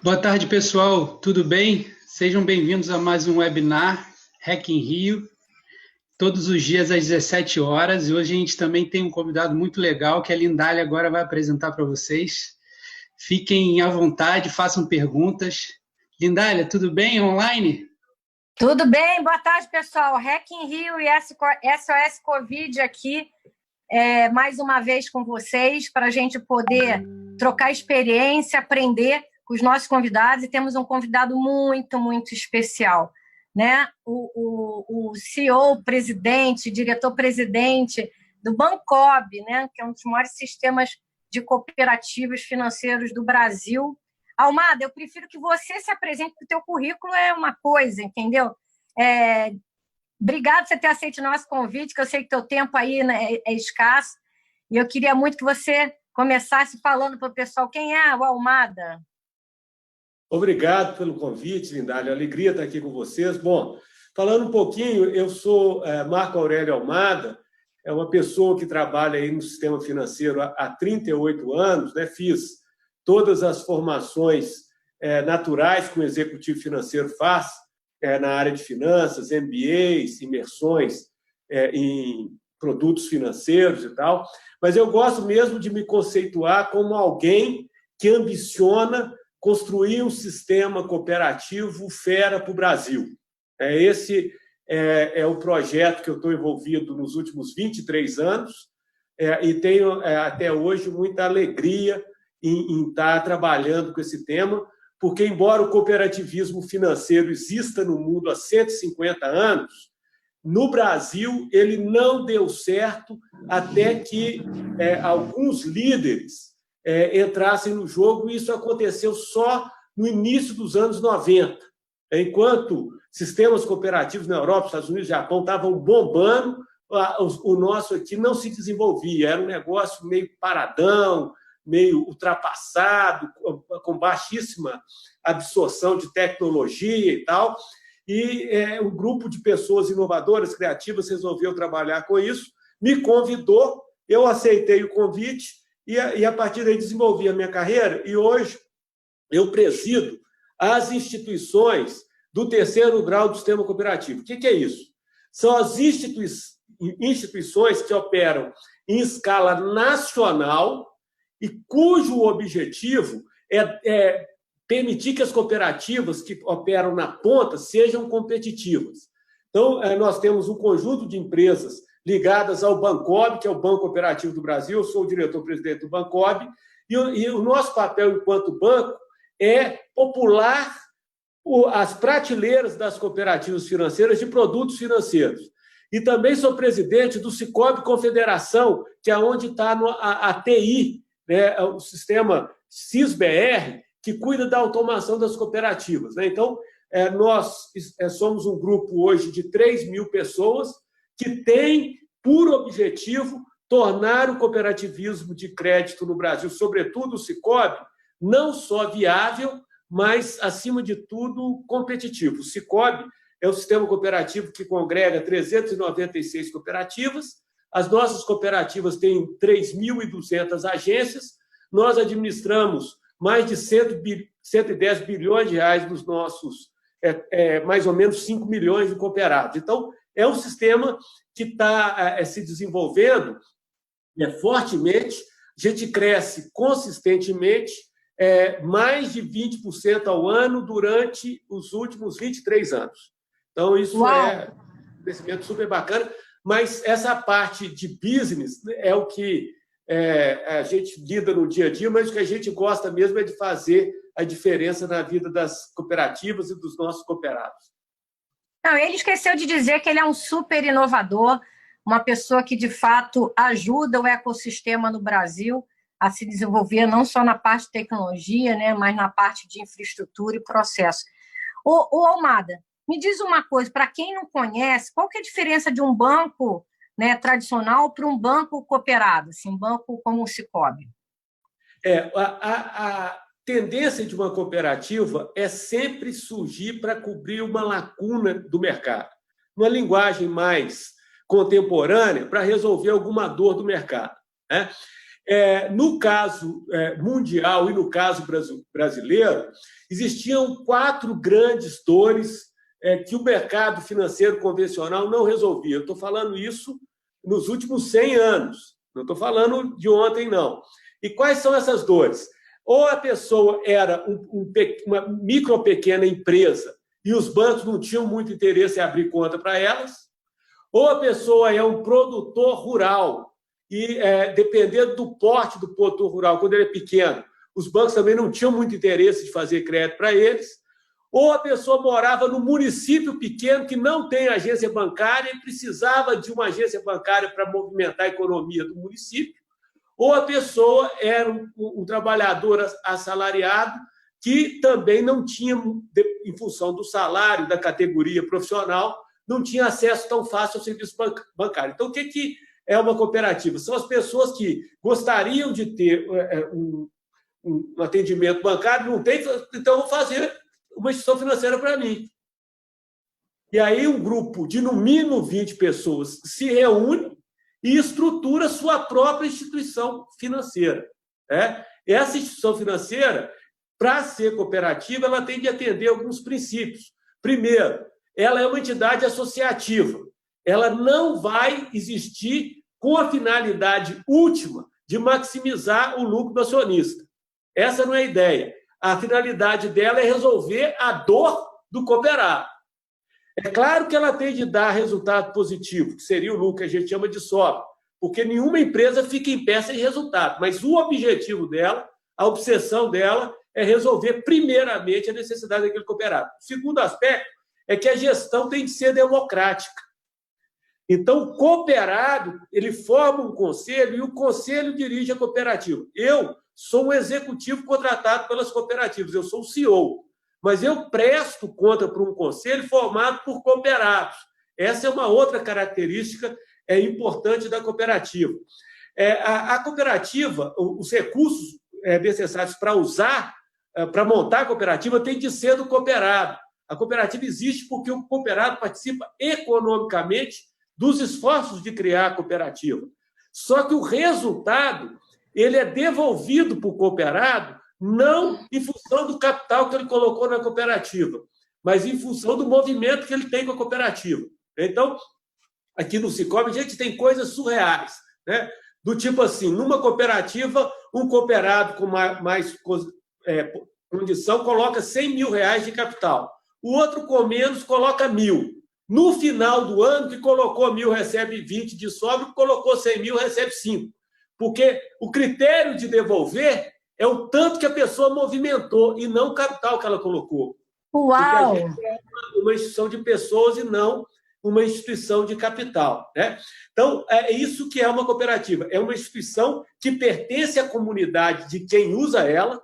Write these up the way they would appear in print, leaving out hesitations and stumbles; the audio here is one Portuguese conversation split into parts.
Boa tarde, pessoal. Tudo bem? Sejam bem-vindos a mais um webinar Hack in Rio, todos os dias às 17 horas. E hoje a gente também tem um convidado muito legal que a Lindália agora vai apresentar para vocês. Fiquem à vontade, façam perguntas. Lindália, tudo bem online? Tudo bem? Boa tarde, pessoal. Hack in Rio e SOS Covid aqui, mais uma vez com vocês, para a gente poder trocar experiência, aprender com os nossos convidados. E temos um convidado muito, muito especial, né? O CEO, presidente, diretor-presidente do Bancob, né? Que é um dos maiores sistemas de cooperativos financeiros do Brasil. Almada, eu prefiro que você se apresente, porque o teu currículo é uma coisa, entendeu? Obrigado por você ter aceito o nosso convite, que eu sei que teu tempo aí, né, é escasso, e eu queria muito que você começasse falando para o pessoal quem é o Almada. Obrigado pelo convite, Lindália. Alegria estar aqui com vocês. Bom, falando um pouquinho, eu sou Marco Aurélio Almada, é uma pessoa que trabalha aí no sistema financeiro há 38 anos, né? Fiz todas as formações naturais que um executivo financeiro faz na área de finanças, MBAs, imersões em produtos financeiros e tal, mas eu gosto mesmo de me conceituar como alguém que ambiciona construir um sistema cooperativo fera para o Brasil. Esse é o projeto que eu estou envolvido nos últimos 23 anos e tenho até hoje muita alegria em estar trabalhando com esse tema, porque, embora o cooperativismo financeiro exista no mundo há 150 anos, no Brasil ele não deu certo até que alguns líderes entrassem no jogo, e isso aconteceu só no início dos anos 90. Enquanto sistemas cooperativos na Europa, Estados Unidos e Japão estavam bombando, o nosso aqui não se desenvolvia, era um negócio meio paradão, meio ultrapassado, com baixíssima absorção de tecnologia e tal, e um grupo de pessoas inovadoras, criativas, resolveu trabalhar com isso, me convidou, eu aceitei o convite e a partir daí desenvolvi a minha carreira, e hoje eu presido as instituições do terceiro grau do sistema cooperativo. O que é isso? São as instituições que operam em escala nacional e cujo objetivo é permitir que as cooperativas que operam na ponta sejam competitivas. Então, nós temos um conjunto de empresas ligadas ao Bancob, que é o Banco Cooperativo do Brasil. Eu sou o diretor-presidente do Bancob, e o nosso papel enquanto banco é popular as prateleiras das cooperativas financeiras de produtos financeiros. E também sou presidente do Sicoob Confederação, que é onde está a TI, né, o sistema SIS-BR, que cuida da automação das cooperativas. Né? Então, nós somos um grupo hoje de 3.000 pessoas que tem por objetivo tornar o cooperativismo de crédito no Brasil, sobretudo o Sicoob, não só viável, mas, acima de tudo, competitivo. O Sicoob é o sistema cooperativo que congrega 396 cooperativas. As nossas cooperativas têm 3.200 agências. Nós administramos mais de 110 bilhões de reais dos nossos, mais ou menos 5 milhões de cooperados. Então, é um sistema que está se desenvolvendo fortemente. A gente cresce consistentemente, mais de 20% ao ano durante os últimos 23 anos. Então, isso é um crescimento super bacana, mas essa parte de business é o que a gente lida no dia a dia, mas o que a gente gosta mesmo é de fazer a diferença na vida das cooperativas e dos nossos cooperados. Não, ele esqueceu de dizer que ele é um super inovador, uma pessoa que, de fato, ajuda o ecossistema no Brasil a se desenvolver não só na parte de tecnologia, né, mas na parte de infraestrutura e processo. Ô Almada, me diz uma coisa, para quem não conhece, qual que é a diferença de um banco, né, tradicional para um banco cooperado, assim, um banco como o Sicoob? A tendência de uma cooperativa é sempre surgir para cobrir uma lacuna do mercado. Uma linguagem mais contemporânea, para resolver alguma dor do mercado. Né? No caso mundial e no caso brasileiro, existiam 4 grandes dores que o mercado financeiro convencional não resolvia. Eu estou falando isso nos últimos 100 anos, não estou falando de ontem, não. E quais são essas dores? Ou a pessoa era uma micro ou pequena empresa e os bancos não tinham muito interesse em abrir conta para elas, ou a pessoa é um produtor rural e, dependendo do porte do produtor rural, quando ele é pequeno, os bancos também não tinham muito interesse de fazer crédito para eles, ou a pessoa morava num município pequeno que não tem agência bancária e precisava de uma agência bancária para movimentar a economia do município, ou a pessoa era um trabalhador assalariado que também não tinha, em função do salário, da categoria profissional, não tinha acesso tão fácil ao serviço bancário. Então, o que é uma cooperativa? São as pessoas que gostariam de ter um atendimento bancário, não tem, então vou fazer uma instituição financeira para mim. E aí um grupo de, no mínimo, 20 pessoas se reúne e estrutura sua própria instituição financeira. Essa instituição financeira, para ser cooperativa, ela tem de atender alguns princípios. Primeiro, ela é uma entidade associativa. Ela não vai existir com a finalidade última de maximizar o lucro do acionista. Essa não é a ideia. A finalidade dela é resolver a dor do cooperado. É claro que ela tem de dar resultado positivo, que seria o lucro que a gente chama de sobra, porque nenhuma empresa fica em pé sem resultado. Mas o objetivo dela, a obsessão dela, é resolver primeiramente a necessidade daquele cooperado. O segundo aspecto é que a gestão tem de ser democrática. Então, o cooperado, ele forma um conselho e o conselho dirige a cooperativa. Eu sou um executivo contratado pelas cooperativas, eu sou o CEO, mas eu presto conta para um conselho formado por cooperados. Essa é uma outra característica importante da cooperativa. A cooperativa, os recursos necessários para usar, para montar a cooperativa, tem de ser do cooperado. A cooperativa existe porque o cooperado participa economicamente dos esforços de criar a cooperativa. Só que o resultado ele é devolvido para o cooperado não em função do capital que ele colocou na cooperativa, mas em função do movimento que ele tem com a cooperativa. Então, aqui no Sicoob, a gente tem coisas surreais, né? Do tipo assim, numa cooperativa, um cooperado com mais condição coloca R$100 mil de capital. O outro com menos coloca 1.000. No final do ano, que colocou 1.000 recebe 20 de sobra, que colocou 100 mil recebe 5. Porque o critério de devolver é o tanto que a pessoa movimentou e não o capital que ela colocou. Uau! Porque a gente é uma instituição de pessoas e não uma instituição de capital, né? Então, é isso que é uma cooperativa. É uma instituição que pertence à comunidade de quem usa ela.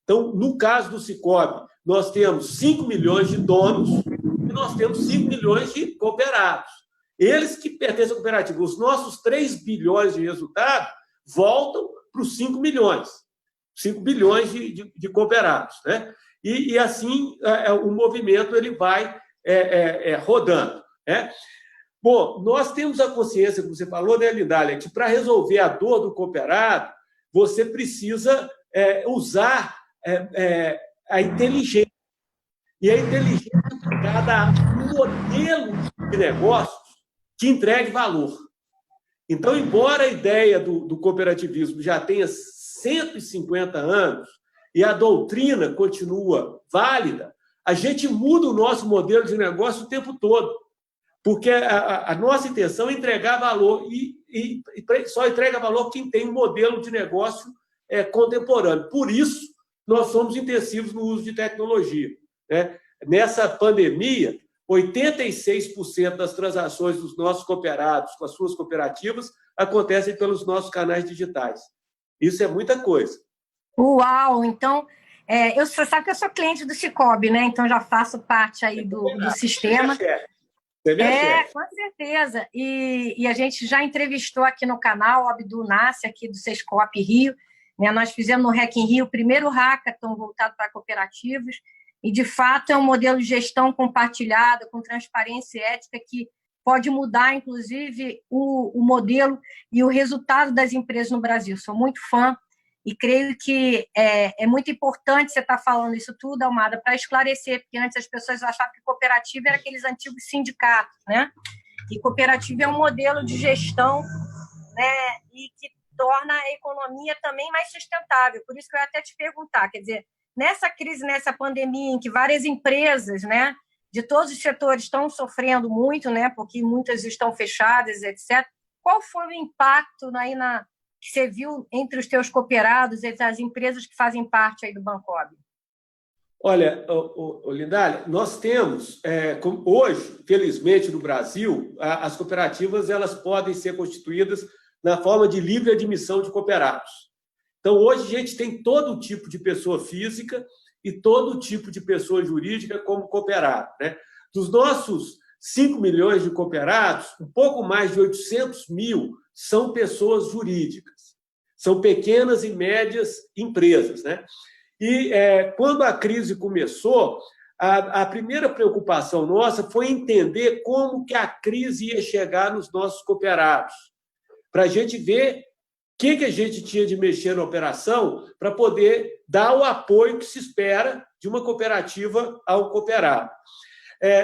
Então, no caso do Sicoob, nós temos 5 milhões de donos e nós temos 5 milhões de cooperados. Eles que pertencem à cooperativa. Os nossos 3 bilhões de resultado voltam para os 5 milhões. 5 bilhões de cooperados, né? E assim, o movimento ele vai rodando, né? Bom, nós temos a consciência, como você falou, né, Lindália, que para resolver a dor do cooperado, você precisa usar a inteligência. E a inteligência é ligada a um modelo de negócios que entregue valor. Então, embora a ideia do cooperativismo já tenha 150 anos e a doutrina continua válida, a gente muda o nosso modelo de negócio o tempo todo, porque a nossa intenção é entregar valor e só entrega valor quem tem um modelo de negócio contemporâneo. Por isso, nós somos intensivos no uso de tecnologia, né? Nessa pandemia, 86% das transações dos nossos cooperados com as suas cooperativas acontecem pelos nossos canais digitais. Isso é muita coisa. Uau! Então, você sabe que eu sou cliente do Sicoob, né? Então, já faço parte aí do sistema. Com certeza. E a gente já entrevistou aqui no canal o Abdul Nasser, aqui do Sescope Rio. Né? Nós fizemos no Hack in Rio o primeiro hackathon voltado para cooperativas. E, de fato, é um modelo de gestão compartilhada, com transparência e ética, que pode mudar, inclusive, o modelo e o resultado das empresas no Brasil. Sou muito fã e creio que é muito importante você estar falando isso tudo, Almada, para esclarecer, porque antes as pessoas achavam que cooperativa era aqueles antigos sindicatos, né? E cooperativa é um modelo de gestão, né, e que torna a economia também mais sustentável. Por isso que eu ia até te perguntar, quer dizer, nessa crise, nessa pandemia, em que várias empresas, né, de todos os setores estão sofrendo muito, né, porque muitas estão fechadas, etc. Qual foi o impacto aí que você viu entre os teus cooperados, entre as empresas que fazem parte aí do Bancob? Olha, Lindália, nós temos, hoje, felizmente, no Brasil, as cooperativas elas podem ser constituídas na forma de livre admissão de cooperados. Então, hoje, a gente tem todo tipo de pessoa física e todo tipo de pessoa jurídica como cooperado, né? Dos nossos 5 milhões de cooperados, um pouco mais de 800 mil são pessoas jurídicas, são pequenas e médias empresas, né? E quando a crise começou, a primeira preocupação nossa foi entender como que a crise ia chegar nos nossos cooperados, para a gente ver o que a gente tinha de mexer na operação para poder dar o apoio que se espera de uma cooperativa ao cooperado.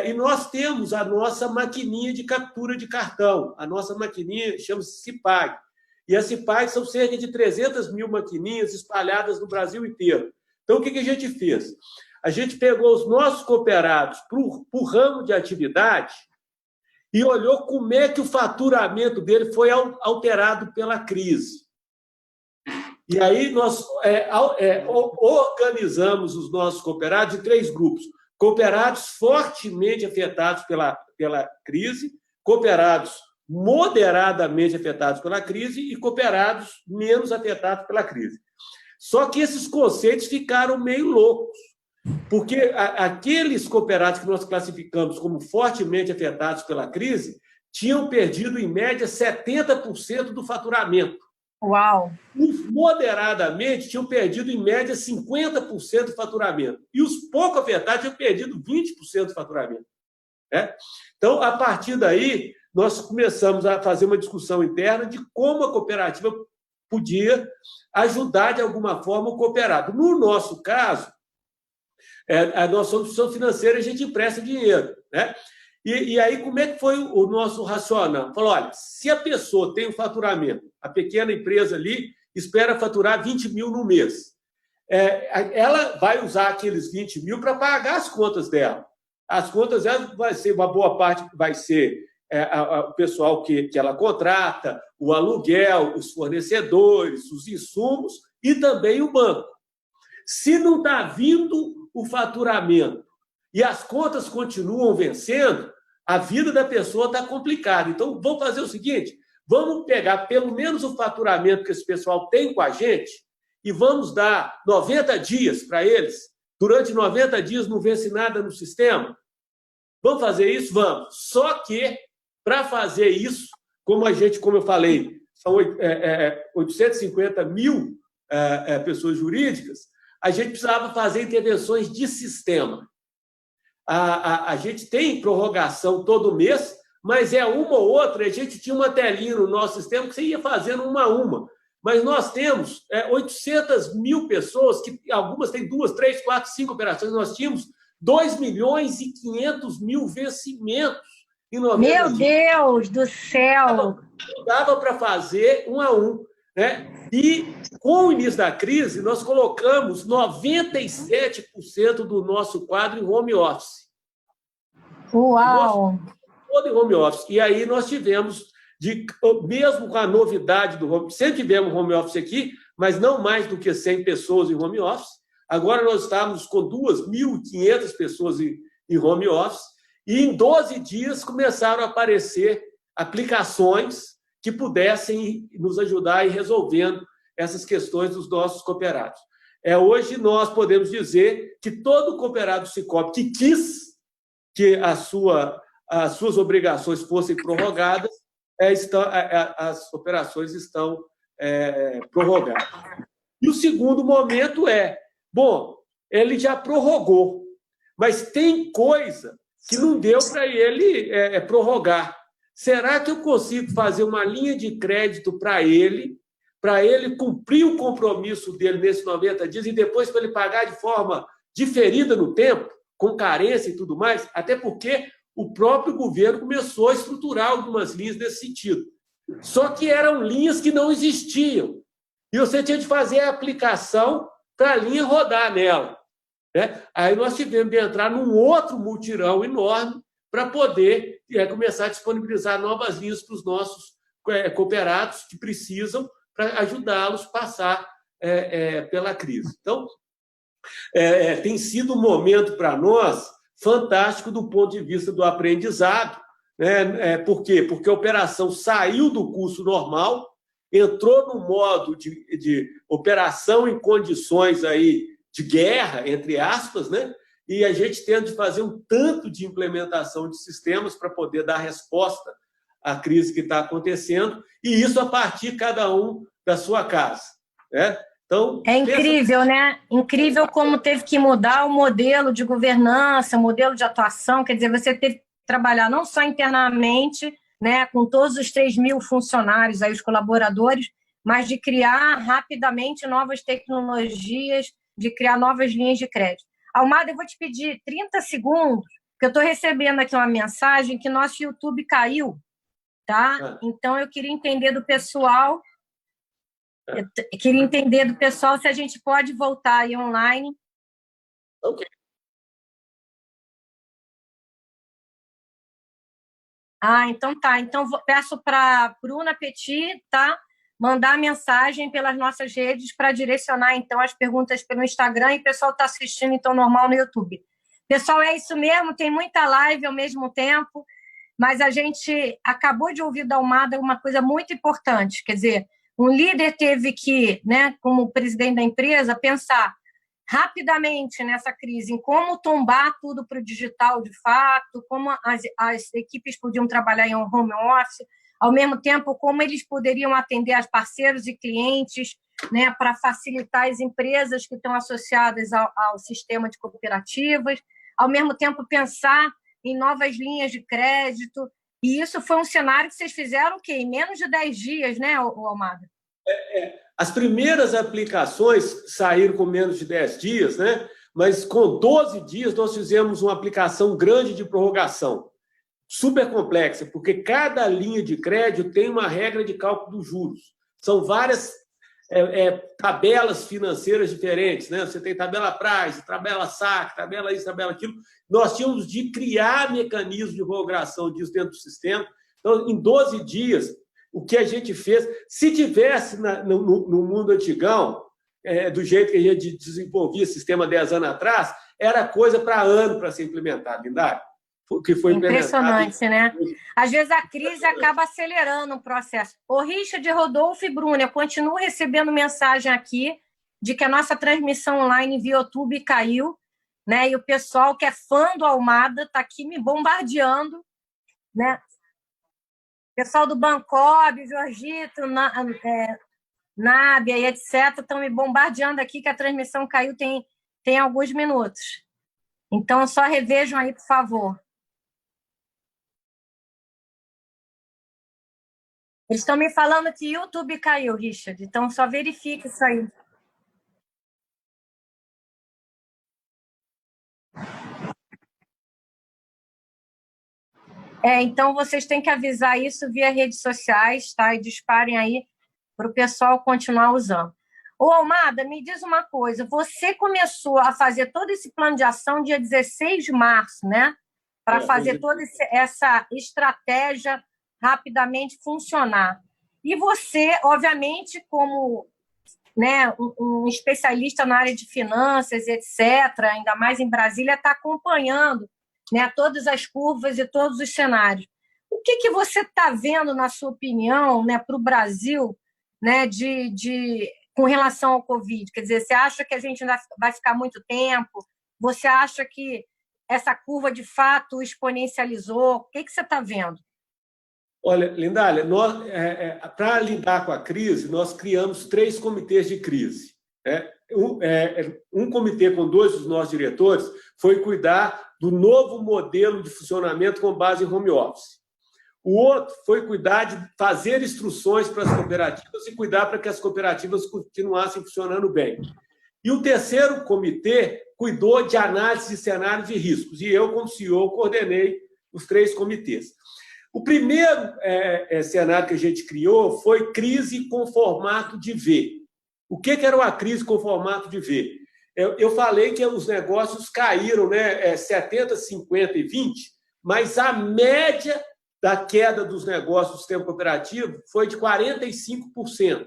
E nós temos a nossa maquininha de captura de cartão, a nossa maquininha chama-se CIPAG, e a CIPAG são cerca de 300 mil maquininhas espalhadas no Brasil inteiro. Então, o que a gente fez? A gente pegou os nossos cooperados por ramo de atividade e olhou como é que o faturamento dele foi alterado pela crise. E aí nós organizamos os nossos cooperados em 3 grupos. Cooperados fortemente afetados pela crise, cooperados moderadamente afetados pela crise e cooperados menos afetados pela crise. Só que esses conceitos ficaram meio loucos, porque aqueles cooperados que nós classificamos como fortemente afetados pela crise tinham perdido, em média, 70% do faturamento. Uau! Os moderadamente tinham perdido, em média, 50% do faturamento. E os pouco afetados tinham perdido 20% do faturamento. Né? Então, a partir daí, nós começamos a fazer uma discussão interna de como a cooperativa podia ajudar, de alguma forma, o cooperado. No nosso caso, nós somos instituição financeira e a gente empresta dinheiro, né? E aí, como é que foi o nosso racional? Falou, olha, se a pessoa tem um faturamento, a pequena empresa ali espera faturar 20 mil no mês, ela vai usar aqueles 20 mil para pagar as contas dela. As contas dela vai ser, uma boa parte vai ser o pessoal que ela contrata, o aluguel, os fornecedores, os insumos e também o banco. Se não está vindo o faturamento e as contas continuam vencendo, a vida da pessoa está complicada. Então, vamos fazer o seguinte, vamos pegar pelo menos o faturamento que esse pessoal tem com a gente e vamos dar 90 dias para eles. Durante 90 dias não vence nada no sistema. Vamos fazer isso? Vamos. Só que, para fazer isso, como eu falei, são 850 mil pessoas jurídicas, a gente precisava fazer intervenções de sistema. A gente tem prorrogação todo mês, mas uma ou outra, a gente tinha uma telinha no nosso sistema que você ia fazendo uma a uma. Mas nós temos 800 mil pessoas, que algumas têm 2, 3, 4, 5 operações, nós tínhamos 2 milhões e 500 mil vencimentos em 90 dias. Meu Deus do céu! Dava para fazer um a um, né? E, com o início da crise, nós colocamos 97% do nosso quadro em home office. Uau! Todo em home office. E aí nós tivemos, mesmo com a novidade do home office, sempre tivemos home office aqui, mas não mais do que 100 pessoas em home office. Agora nós estamos com 2.500 pessoas em home office. E em 12 dias começaram a aparecer aplicações que pudessem nos ajudar a ir resolvendo essas questões dos nossos cooperados. Hoje nós podemos dizer que todo cooperado Sicope que quis que as suas obrigações fossem prorrogadas, as operações estão prorrogadas. E o segundo momento ele já prorrogou, mas tem coisa que não deu para ele prorrogar. será que eu consigo fazer uma linha de crédito para ele cumprir o compromisso dele nesses 90 dias e depois para ele pagar de forma diferida no tempo, com carência e tudo mais? Até porque o próprio governo começou a estruturar algumas linhas nesse sentido. Só que eram linhas que não existiam. E você tinha de fazer a aplicação para a linha rodar nela, né? Aí nós tivemos de entrar num outro mutirão enorme para poder começar a disponibilizar novas linhas para os nossos cooperados que precisam para ajudá-los a passar pela crise. Então, tem sido um momento para nós fantástico do ponto de vista do aprendizado, né? Por quê? Porque a operação saiu do curso normal, entrou no modo de operação em condições aí de guerra, entre aspas, né? E a gente tendo de fazer um tanto de implementação de sistemas para poder dar resposta à crise que está acontecendo, e isso a partir cada um da sua casa, né? Então, é incrível, né? Incrível como teve que mudar o modelo de governança, o modelo de atuação. Quer dizer, você teve que trabalhar não só internamente, né, com todos os 3.000 funcionários, aí, os colaboradores, mas de criar rapidamente novas tecnologias, de criar novas linhas de crédito. Almada, eu vou te pedir 30 segundos, porque eu estou recebendo aqui uma mensagem que nosso YouTube caiu, tá? Então, eu queria entender do pessoal... Eu queria entender do pessoal se a gente pode voltar aí online. Ok. Então tá. Então peço para a Bruna Petit, tá? Mandar mensagem pelas nossas redes para direcionar então as perguntas pelo Instagram, e o pessoal está assistindo então normal no YouTube. Pessoal, é isso mesmo, tem muita live ao mesmo tempo, mas a gente acabou de ouvir da Almada uma coisa muito importante, quer dizer, um líder teve que, né, como presidente da empresa, pensar rapidamente nessa crise em como tombar tudo para o digital de fato, como as equipes podiam trabalhar em home office, ao mesmo tempo como eles poderiam atender as parceiros e clientes, né, para facilitar as empresas que estão associadas ao sistema de cooperativas, ao mesmo tempo pensar em novas linhas de crédito. E isso foi um cenário que vocês fizeram o quê? Em menos de 10 dias, né, Almada? As primeiras aplicações saíram com menos de 10 dias, né? Mas com 12 dias nós fizemos uma aplicação grande de prorrogação, super complexa, porque cada linha de crédito tem uma regra de cálculo dos juros. São várias tabelas financeiras diferentes, né? Você tem tabela price, tabela saque, tabela isso, tabela aquilo. Nós tínhamos de criar mecanismos de prorrogação disso dentro do sistema. Então, em 12 dias, o que a gente fez, se tivesse no mundo antigão, do jeito que a gente desenvolvia sistema 10 anos atrás, era coisa para ano para ser implementado, Lindário. Que foi impressionante, né? Às vezes a crise acaba acelerando o processo. O Richard, Rodolfo e Bruna, eu continuo recebendo mensagem aqui de que a nossa transmissão online via YouTube caiu, né? E o pessoal que é fã do Almada está aqui me bombardeando, né? Pessoal do Bancob, Jorgito, Nábia e etc. estão me bombardeando aqui que a transmissão caiu tem alguns minutos. Então, só revejam aí, por favor. Eles estão me falando que o YouTube caiu, Richard. Então, só verifique isso aí. Então, vocês têm que avisar isso via redes sociais, tá? E disparem aí para o pessoal continuar usando. Ô, Almada, me diz uma coisa. Você começou a fazer todo esse plano de ação dia 16 de março, né? Para fazer toda essa estratégia rapidamente funcionar. E você, obviamente, como, né, um especialista na área de finanças, etc., ainda mais em Brasília, está acompanhando, né, todas as curvas e todos os cenários. O que você está vendo, na sua opinião, né, para o Brasil, né, com relação ao Covid? Quer dizer, você acha que a gente ainda vai ficar muito tempo? Você acha que essa curva, de fato, exponencializou? O que você está vendo? Olha, Lindália, para lidar com a crise, nós criamos 3 comitês de crise. Um comitê com 2 dos nossos diretores foi cuidar do novo modelo de funcionamento com base em home office. O outro foi cuidar de fazer instruções para as cooperativas e cuidar para que as cooperativas continuassem funcionando bem. E o terceiro comitê cuidou de análise de cenários de riscos. E eu, como CEO, coordenei os 3 comitês. O primeiro cenário que a gente criou foi crise com formato de V. O que era uma crise com formato de V? Eu falei que os negócios caíram, né, 70, 50 e 20, mas a média da queda dos negócios do sistema cooperativo foi de 45%.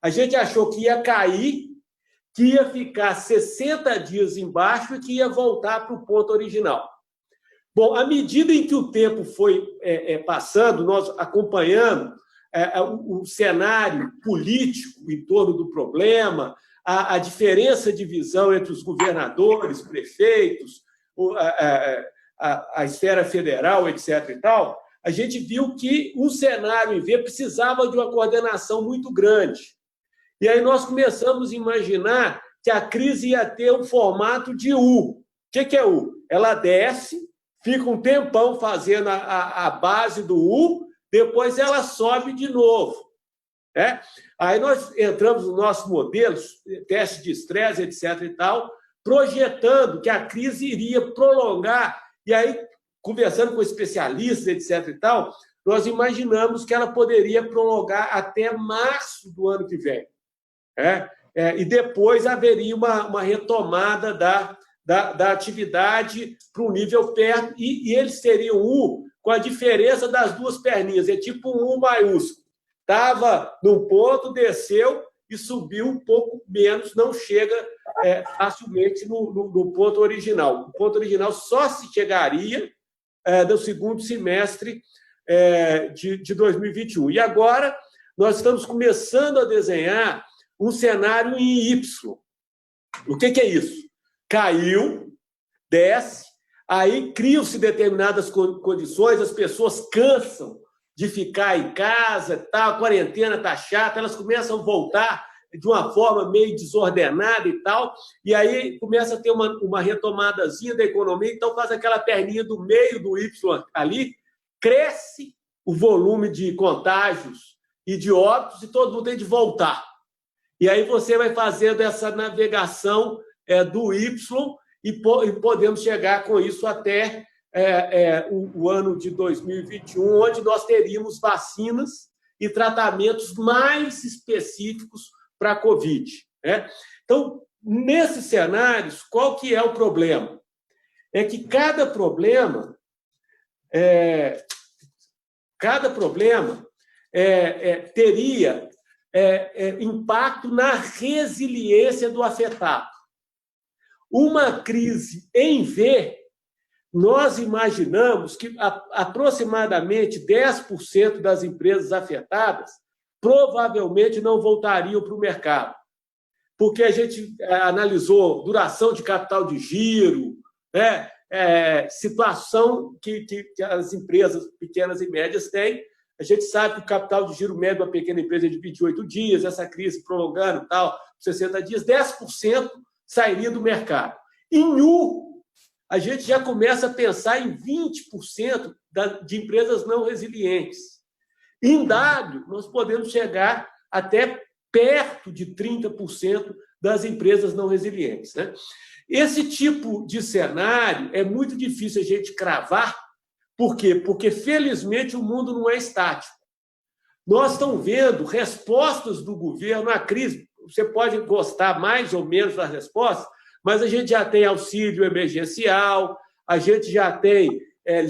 A gente achou que ia cair, que ia ficar 60 dias embaixo e que ia voltar para o ponto original. Bom, à medida em que o tempo foi passando, nós acompanhando o cenário político em torno do problema, a diferença de visão entre os governadores, prefeitos, a esfera federal, etc. e tal, a gente viu que um cenário em V precisava de uma coordenação muito grande. E aí nós começamos a imaginar que a crise ia ter um formato de U. O que é U? Ela desce, fica um tempão fazendo a base do U, depois ela sobe de novo. Né? Aí nós entramos nos nossos modelos, testes de estresse, etc. e tal, projetando que a crise iria prolongar. E aí, conversando com especialistas, etc. e tal, nós imaginamos que ela poderia prolongar até março do ano que vem. E depois haveria uma retomada da atividade para um nível perto, e eles teriam U com a diferença das duas perninhas, é tipo um U maiúsculo. Estava num ponto, desceu e subiu um pouco menos, não chega facilmente no ponto original. O ponto original só se chegaria no segundo semestre de 2021. E agora nós estamos começando a desenhar um cenário em Y. O que é isso? Caiu, desce, aí criam-se determinadas condições, as pessoas cansam de ficar em casa, a quarentena está chata, elas começam a voltar de uma forma meio desordenada e tal, e aí começa a ter uma retomadazinha da economia, então faz aquela perninha do meio do Y ali, cresce o volume de contágios e de óbitos e todo mundo tem de voltar. E aí você vai fazendo essa navegação do Y e podemos chegar com isso até o ano de 2021, onde nós teríamos vacinas e tratamentos mais específicos para a Covid. Né? Então, nesses cenários, qual que é o problema? É que cada problema teria impacto na resiliência do afetado. Uma crise em V, nós imaginamos que aproximadamente 10% das empresas afetadas provavelmente não voltariam para o mercado, porque a gente analisou duração de capital de giro, né? Situação que as empresas pequenas e médias têm. A gente sabe que o capital de giro médio de uma pequena empresa é de 28 dias, essa crise prolongando, 60 dias, 10% sairia do mercado. Em U, a gente já começa a pensar em 20% de empresas não resilientes. Em W, nós podemos chegar até perto de 30% das empresas não resilientes. Né? Esse tipo de cenário é muito difícil a gente cravar. Por quê? Porque, felizmente, o mundo não é estático. Nós estamos vendo respostas do governo à crise. Você pode gostar mais ou menos das respostas, mas a gente já tem auxílio emergencial, a gente já tem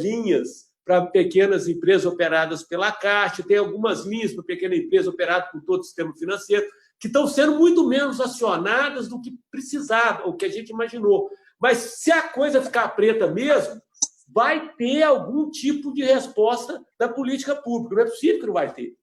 linhas para pequenas empresas operadas pela Caixa, tem algumas linhas para pequena empresa operada por todo o sistema financeiro, que estão sendo muito menos acionadas do que precisava, o que a gente imaginou. Mas se a coisa ficar preta mesmo, vai ter algum tipo de resposta da política pública. Não é possível que não vai ter.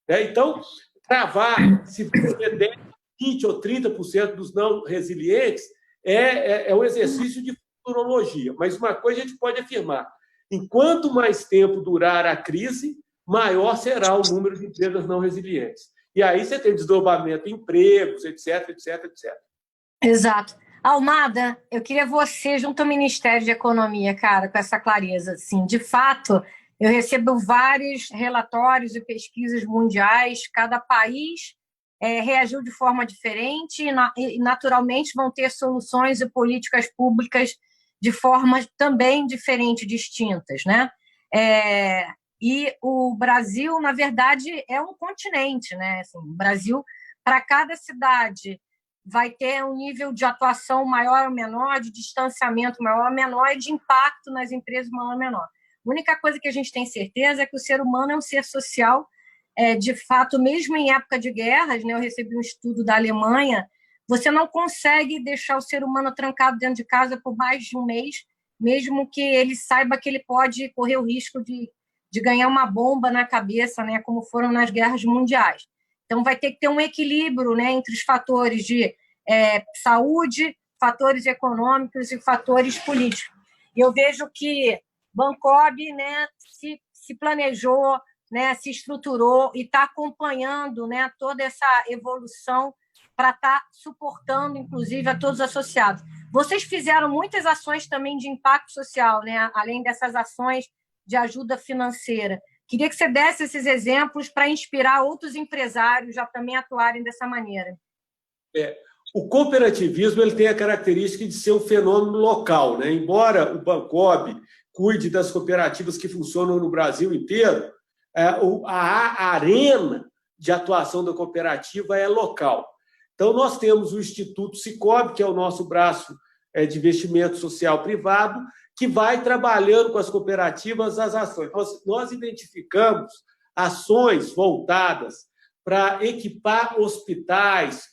Então, travar se você der 20% ou 30% dos não resilientes é um exercício de futurologia. Mas uma coisa a gente pode afirmar: enquanto mais tempo durar a crise, maior será o número de empresas não resilientes. E aí você tem desdobramento em empregos, etc, etc, etc. Exato. Almada, eu queria você junto ao Ministério de Economia, cara, com essa clareza. Assim, de fato, Eu recebo vários relatórios e pesquisas mundiais, cada país reagiu de forma diferente e, naturalmente, vão ter soluções e políticas públicas de formas também diferentes, distintas, né? E o Brasil, na verdade, é um continente, né? Assim, o Brasil, para cada cidade, vai ter um nível de atuação maior ou menor, de distanciamento maior ou menor e de impacto nas empresas maior ou menor. A única coisa que a gente tem certeza é que o ser humano é um ser social, de fato, mesmo em época de guerras, né? Eu recebi um estudo da Alemanha, você não consegue deixar o ser humano trancado dentro de casa por mais de um mês, mesmo que ele saiba que ele pode correr o risco de ganhar uma bomba na cabeça, né? Como foram nas guerras mundiais. Então, vai ter que ter um equilíbrio, né, entre os fatores de saúde, fatores econômicos e fatores políticos. E eu vejo que Bancob, né, se planejou, né, se estruturou e está acompanhando, né, toda essa evolução para estar suportando, inclusive, a todos os associados. Vocês fizeram muitas ações também de impacto social, né, além dessas ações de ajuda financeira. Queria que você desse esses exemplos para inspirar outros empresários a também atuarem dessa maneira. O cooperativismo ele tem a característica de ser um fenômeno local, né? Embora o Bancob cuide das cooperativas que funcionam no Brasil inteiro, a arena de atuação da cooperativa é local. Então, nós temos o Instituto Sicoob, que é o nosso braço de investimento social privado, que vai trabalhando com as cooperativas as ações. Nós identificamos ações voltadas para equipar hospitais,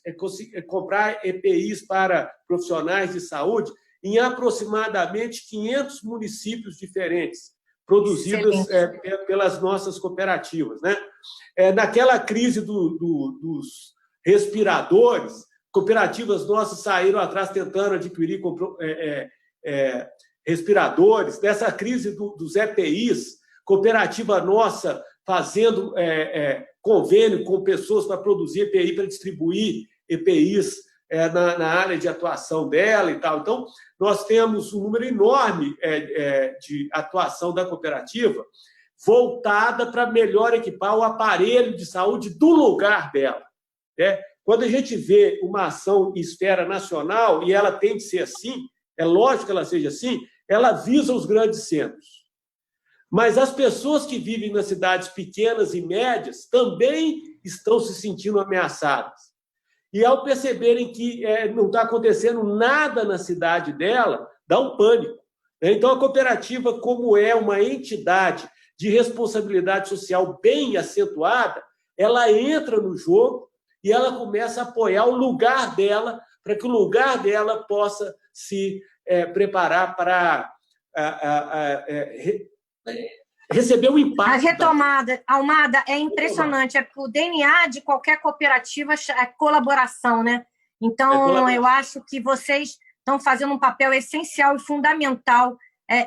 comprar EPIs para profissionais de saúde em aproximadamente 500 municípios diferentes, produzidas pelas nossas cooperativas, né? Naquela crise dos respiradores, cooperativas nossas saíram atrás tentando adquirir respiradores. Nessa crise dos EPIs, cooperativa nossa fazendo convênio com pessoas para produzir EPI, para distribuir EPIs na área de atuação dela e tal. Então, nós temos um número enorme de atuação da cooperativa voltada para melhor equipar o aparelho de saúde do lugar dela, né? Quando a gente vê uma ação em esfera nacional, e ela tem de ser assim, é lógico que ela seja assim, ela visa os grandes centros. Mas as pessoas que vivem nas cidades pequenas e médias também estão se sentindo ameaçadas. E ao perceberem que não está acontecendo nada na cidade dela, dá um pânico. Então, a cooperativa, como é uma entidade de responsabilidade social bem acentuada, ela entra no jogo e ela começa a apoiar o lugar dela, para que o lugar dela possa se preparar para receber o impacto. A retomada, Almada, é impressionante. O DNA de qualquer cooperativa é colaboração, né? Então, eu acho que vocês estão fazendo um papel essencial e fundamental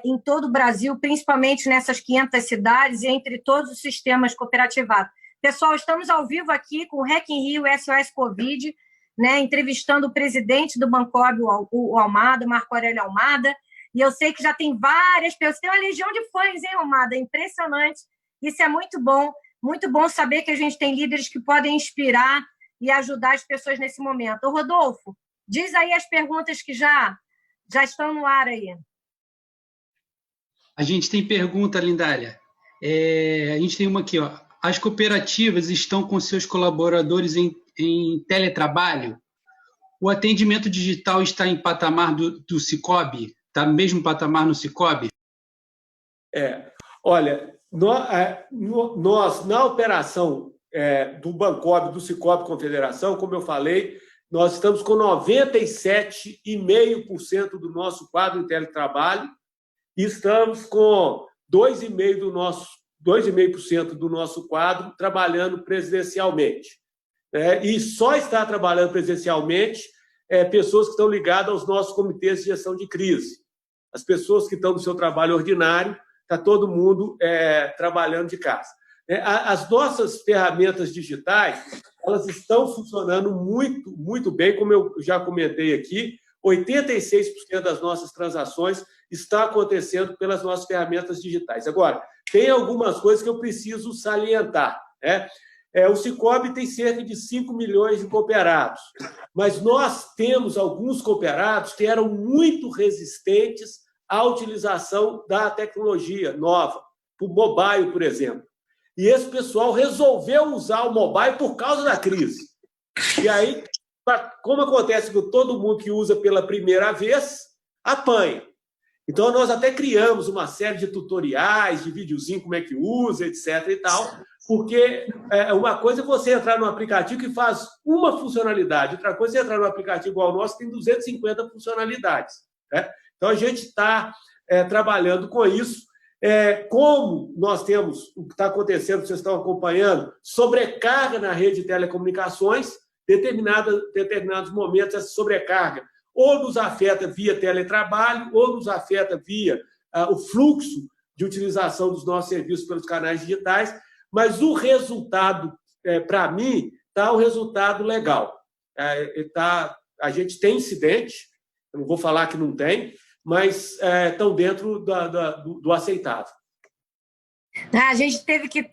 em todo o Brasil, principalmente nessas 500 cidades e entre todos os sistemas cooperativados. Pessoal, estamos ao vivo aqui com o REC em Rio SOS Covid, né, entrevistando o presidente do Bancob, o Almada, Marco Aurélio Almada, e eu sei que já tem várias pessoas, tem uma legião de fãs, hein, Almada? Impressionante. Isso é muito bom saber que a gente tem líderes que podem inspirar e ajudar as pessoas nesse momento. Ô, Rodolfo, diz aí as perguntas que já estão no ar aí. A gente tem pergunta, Lindália. A gente tem uma aqui, ó. As cooperativas estão com seus colaboradores em teletrabalho? O atendimento digital está em patamar do Sicoob? Está no mesmo patamar no Sicoob? Olha, nós na operação do Bancob, do Sicoob Confederação, como eu falei, nós estamos com 97,5% do nosso quadro em teletrabalho e estamos com 2,5% do nosso quadro trabalhando presencialmente. E só está trabalhando presencialmente pessoas que estão ligadas aos nossos comitês de gestão de crise. As pessoas que estão no seu trabalho ordinário, está todo mundo trabalhando de casa. As nossas ferramentas digitais, elas estão funcionando muito, muito bem, como eu já comentei aqui, 86% das nossas transações está acontecendo pelas nossas ferramentas digitais. Agora, tem algumas coisas que eu preciso salientar, né? O Sicoob tem cerca de 5 milhões de cooperados, mas nós temos alguns cooperados que eram muito resistentes à utilização da tecnologia nova, o mobile, por exemplo. E esse pessoal resolveu usar o mobile por causa da crise. E aí, como acontece com todo mundo que usa pela primeira vez, apanha. Então, nós até criamos uma série de tutoriais, de videozinho, como é que usa, etc. e tal, porque uma coisa é você entrar num aplicativo que faz uma funcionalidade, outra coisa é entrar num aplicativo igual ao nosso, que tem 250 funcionalidades, né? Então, a gente está trabalhando com isso. Como nós temos o que está acontecendo, vocês estão acompanhando, sobrecarga na rede de telecomunicações, determinados momentos, essa sobrecarga ou nos afeta via teletrabalho, ou nos afeta via o fluxo de utilização dos nossos serviços pelos canais digitais, mas o resultado, para mim, está um resultado legal. A gente tem incidente, eu não vou falar que não tem, mas estão dentro do aceitável. A gente teve que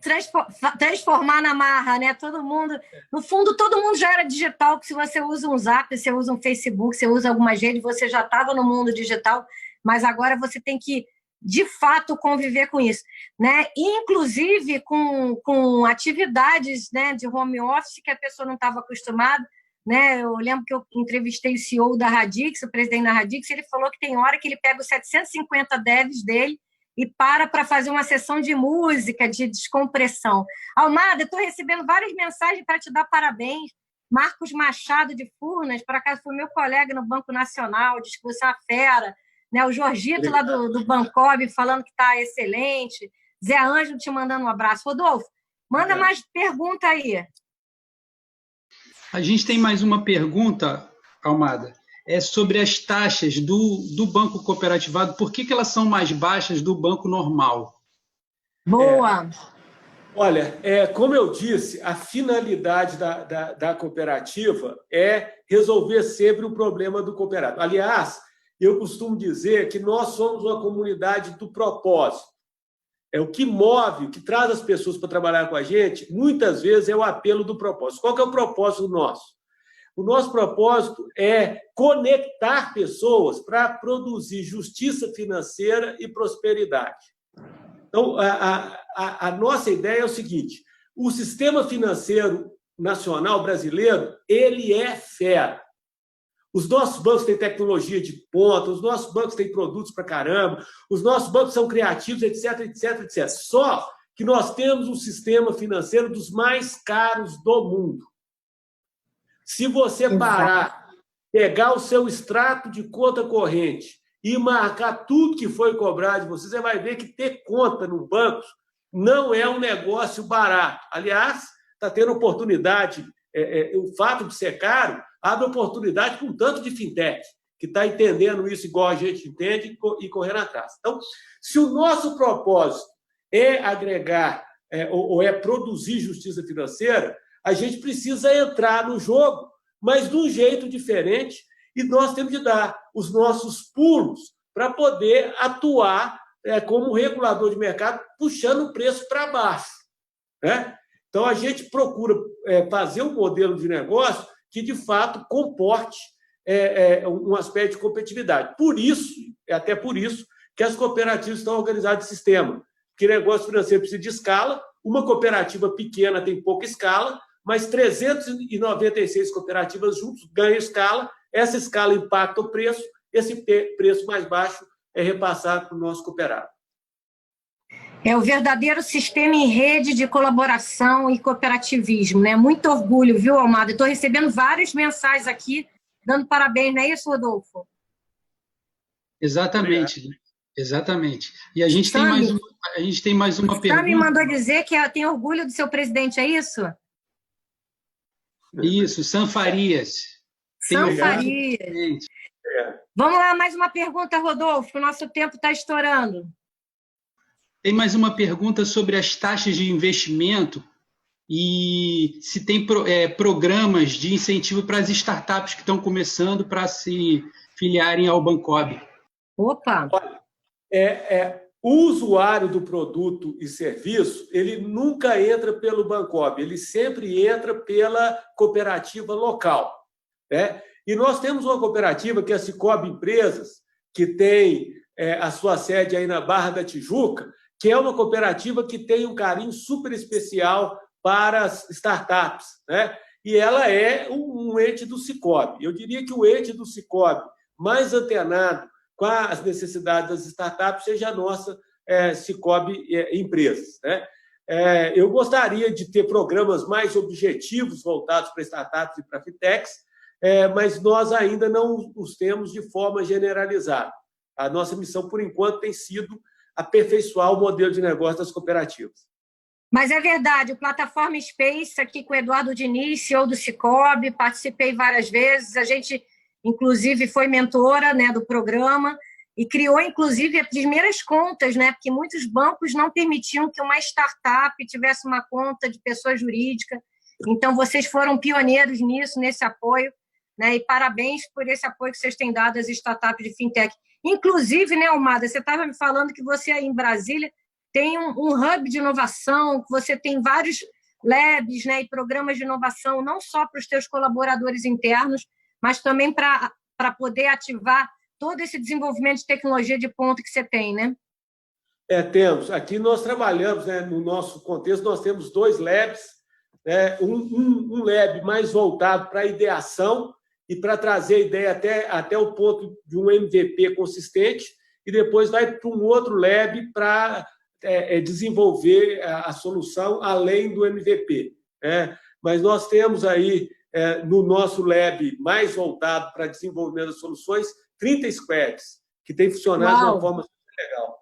transformar na marra, né? Todo mundo, no fundo, todo mundo já era digital, que se você usa um Zap, você usa um Facebook, você usa algumas redes, você já estava no mundo digital, mas agora você tem que, de fato, conviver com isso, né? Inclusive com atividades, né, de home office que a pessoa não estava acostumada, né? Eu lembro que eu entrevistei o CEO da Radix, o presidente da Radix, ele falou que tem hora que ele pega os 750 devs dele e para fazer uma sessão de música, de descompressão. Almada, estou recebendo várias mensagens para te dar parabéns. Marcos Machado de Furnas, por acaso foi meu colega no Banco Nacional, diz que você é uma fera. Né? O Jorgito lá do Bancob falando que está excelente. Zé Ângelo te mandando um abraço. Rodolfo, manda mais pergunta aí. A gente tem mais uma pergunta, Almada. Sobre as taxas do banco cooperativado, por que elas são mais baixas do banco normal? Boa! Olha, como eu disse, a finalidade da cooperativa é resolver sempre o problema do cooperado. Aliás, eu costumo dizer que nós somos uma comunidade do propósito. O que move, o que traz as pessoas para trabalhar com a gente, muitas vezes é o apelo do propósito. Qual que é o propósito nosso? O nosso propósito é conectar pessoas para produzir justiça financeira e prosperidade. Então, a nossa ideia é o seguinte: o sistema financeiro nacional brasileiro, ele é fera. Os nossos bancos têm tecnologia de ponta, os nossos bancos têm produtos para caramba, os nossos bancos são criativos, etc, etc, etc. Só que nós temos um sistema financeiro dos mais caros do mundo. Se você parar, pegar o seu extrato de conta corrente e marcar tudo que foi cobrado de você vai ver que ter conta no banco não é um negócio barato. Aliás, está tendo oportunidade, o fato de ser caro abre oportunidade com tanto de fintech, que está entendendo isso igual a gente entende e correndo atrás. Então, se o nosso propósito é agregar ou é produzir justiça financeira, a gente precisa entrar no jogo, mas de um jeito diferente, e nós temos de dar os nossos pulos para poder atuar como regulador de mercado, puxando o preço para baixo, né? Então, a gente procura fazer um modelo de negócio que, de fato, comporte um aspecto de competitividade. Até por isso, que as cooperativas estão organizadas em sistema, porque negócio financeiro precisa de escala, uma cooperativa pequena tem pouca escala, mas 396 cooperativas juntos ganham escala, essa escala impacta o preço, esse preço mais baixo é repassado para o nosso cooperado. É o verdadeiro sistema em rede de colaboração e cooperativismo, né? Muito orgulho, viu, Almada? Estou recebendo várias mensagens aqui, dando parabéns, não é isso, Rodolfo? Exatamente, exatamente. E a gente tem mais uma pergunta. Me mandou dizer que tem orgulho do seu presidente, é isso? Isso, Sam Farias. Sam Farias. Vamos lá, mais uma pergunta, Rodolfo, que o nosso tempo está estourando. Tem mais uma pergunta sobre as taxas de investimento e se tem programas de incentivo para as startups que estão começando para se filiarem ao Bancob. Opa! O usuário do produto e serviço, ele nunca entra pelo Bancob, ele sempre entra pela cooperativa local, né? E nós temos uma cooperativa, que é a Cicobi Empresas, que tem a sua sede aí na Barra da Tijuca, que é uma cooperativa que tem um carinho super especial para as startups, né? E ela é um ente do Cicobi. Eu diria que o ente do Cicobi mais antenado com as necessidades das startups seja a nossa Cicobi Empresas, né? Eu gostaria de ter programas mais objetivos voltados para startups e para fintechs, mas nós ainda não os temos de forma generalizada. A nossa missão, por enquanto, tem sido aperfeiçoar o modelo de negócio das cooperativas. Mas é verdade, o Plataforma Space, aqui com o Eduardo Diniz, CEO do Cicobi, participei várias vezes, a gente, inclusive, foi mentora, né, do programa e criou, inclusive, as primeiras contas, né, porque muitos bancos não permitiam que uma startup tivesse uma conta de pessoa jurídica. Então, vocês foram pioneiros nisso, nesse apoio, né, e parabéns por esse apoio que vocês têm dado às startups de fintech. Inclusive, né, Almada, você estava me falando que você aí em Brasília tem um hub de inovação, que você tem vários labs, né, e programas de inovação, não só para os teus colaboradores internos, mas também para poder ativar todo esse desenvolvimento de tecnologia de ponta que você tem, né? Temos. Aqui nós trabalhamos, né, no nosso contexto, nós temos 2 labs, né, um lab mais voltado para a ideação e para trazer a ideia até o ponto de um MVP consistente, e depois vai para um outro lab para desenvolver a solução além do MVP. Mas nós temos aí, no nosso lab mais voltado para desenvolvimento das soluções, 30 squads, que tem funcionado de uma forma super legal.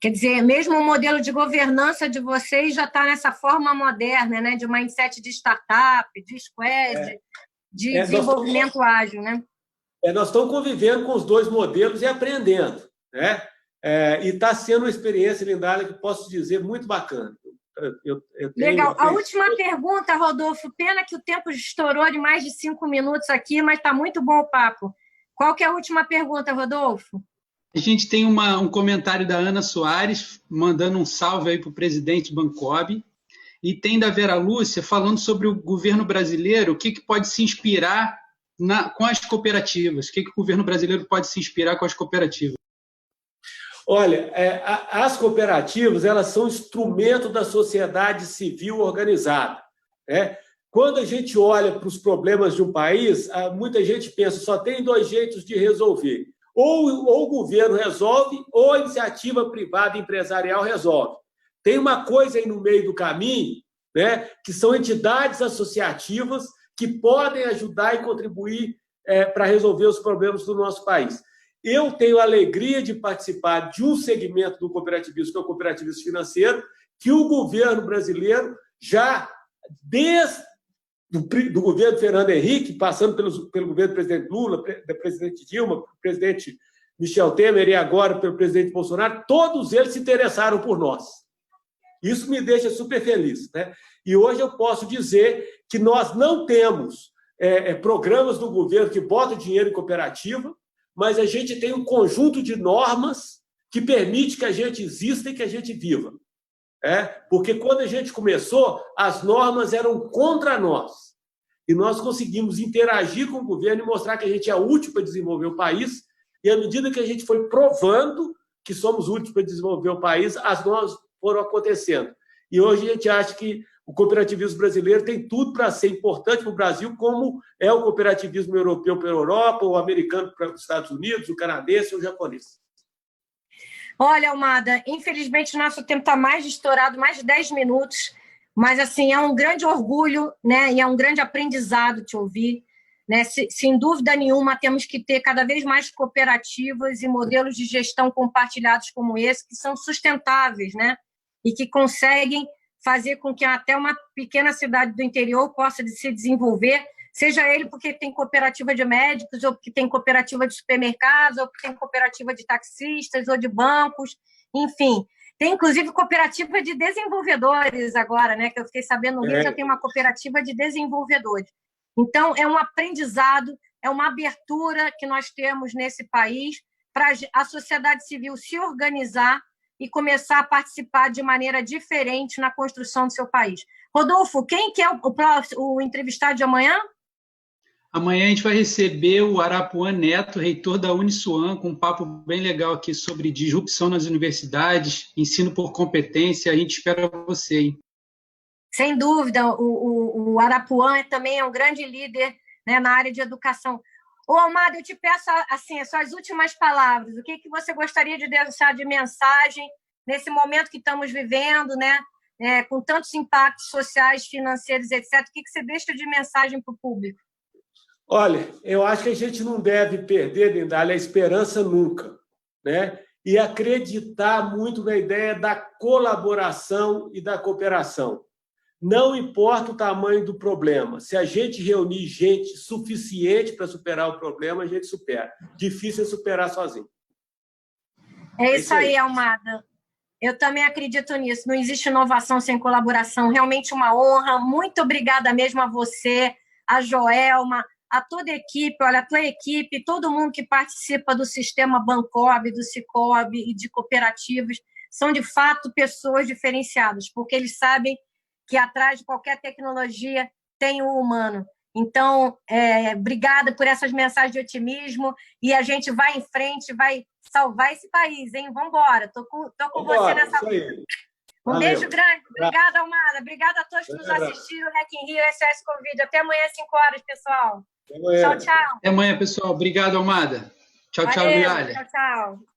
Quer dizer, mesmo o modelo de governança de vocês já está nessa forma moderna, né? De mindset de startup, de squad, de desenvolvimento ágil, né? Nós estamos convivendo com os 2 modelos e aprendendo, né? E está sendo uma experiência, Lindália, que posso dizer muito bacana. Legal. A última pergunta, Rodolfo. Pena que o tempo estourou de mais de 5 minutos aqui, mas está muito bom o papo. Qual que é a última pergunta, Rodolfo? A gente tem um comentário da Ana Soares, mandando um salve aí para o presidente Bancob. E tem da Vera Lúcia falando sobre o governo brasileiro, o que pode se inspirar com as cooperativas. O que o governo brasileiro pode se inspirar com as cooperativas? Olha, as cooperativas, elas são instrumento da sociedade civil organizada, né? Quando a gente olha para os problemas de um país, muita gente pensa só tem 2 jeitos de resolver. Ou o governo resolve, ou a iniciativa privada empresarial resolve. Tem uma coisa aí no meio do caminho, né, que são entidades associativas que podem ajudar e contribuir para resolver os problemas do nosso país. Eu tenho a alegria de participar de um segmento do cooperativismo, que é o cooperativismo financeiro, que o governo brasileiro já, desde do governo Fernando Henrique, passando pelo governo do presidente Lula, da presidente Dilma, presidente Michel Temer e agora pelo presidente Bolsonaro, todos eles se interessaram por nós. Isso me deixa super feliz, né? E hoje eu posso dizer que nós não temos programas do governo que botam dinheiro em cooperativa, mas a gente tem um conjunto de normas que permite que a gente exista e que a gente viva. Porque quando a gente começou, as normas eram contra nós. E nós conseguimos interagir com o governo e mostrar que a gente é útil para desenvolver o país. E à medida que a gente foi provando que somos úteis para desenvolver o país, as normas foram acontecendo. E hoje a gente acha que o cooperativismo brasileiro tem tudo para ser importante para o Brasil, como é o cooperativismo europeu para a Europa, o americano para os Estados Unidos, o canadense ou o japonês. Olha, Almada, infelizmente o nosso tempo está mais estourado, mais de 10 minutos, mas assim, é um grande orgulho, né? E é um grande aprendizado te ouvir, né? Sem dúvida nenhuma, temos que ter cada vez mais cooperativas e modelos de gestão compartilhados como esse, que são sustentáveis, né? E que conseguem fazer com que até uma pequena cidade do interior possa se desenvolver, seja ele porque tem cooperativa de médicos, ou porque tem cooperativa de supermercados, ou porque tem cooperativa de taxistas, ou de bancos, enfim. Tem, inclusive, cooperativa de desenvolvedores agora, né? Que eu fiquei sabendo, no Rio já tem uma cooperativa de desenvolvedores. Então, é um aprendizado, é uma abertura que nós temos nesse país para a sociedade civil se organizar e começar a participar de maneira diferente na construção do seu país. Rodolfo, quem que é o entrevistado de amanhã? Amanhã a gente vai receber o Arapuã Neto, reitor da Uniswan, com um papo bem legal aqui sobre disrupção nas universidades, ensino por competência. A gente espera você, hein? Sem dúvida, o Arapuã também é um grande líder, né, na área de educação. Ô, Almada, eu te peço assim, as suas últimas palavras. O que você gostaria de deixar de mensagem nesse momento que estamos vivendo, né, com tantos impactos sociais, financeiros, etc. O que você deixa de mensagem para o público? Olha, eu acho que a gente não deve perder, Lindália, a esperança nunca, né? E acreditar muito na ideia da colaboração e da cooperação. Não importa o tamanho do problema, se a gente reunir gente suficiente para superar o problema, a gente supera. Difícil é superar sozinho. É isso aí, Almada. Eu também acredito nisso. Não existe inovação sem colaboração. Realmente uma honra. Muito obrigada mesmo a você, a Joelma, a toda a equipe, olha, a tua equipe, todo mundo que participa do sistema Bancob, do Sicob e de cooperativas, são de fato pessoas diferenciadas, porque eles sabem que atrás de qualquer tecnologia tem o humano. Então, obrigada por essas mensagens de otimismo e a gente vai em frente, vai salvar esse país, hein? Vamos embora. Estou com você nessa luta. Um beijo grande. Obrigada, Almada. Obrigada a todos que nos assistiram, Hack in Rio, SOS Covid. Até amanhã, às 5 horas, pessoal. Tchau, tchau. Até amanhã, pessoal. Obrigado, Almada. Tchau, tchau, Mirália. Tchau, tchau.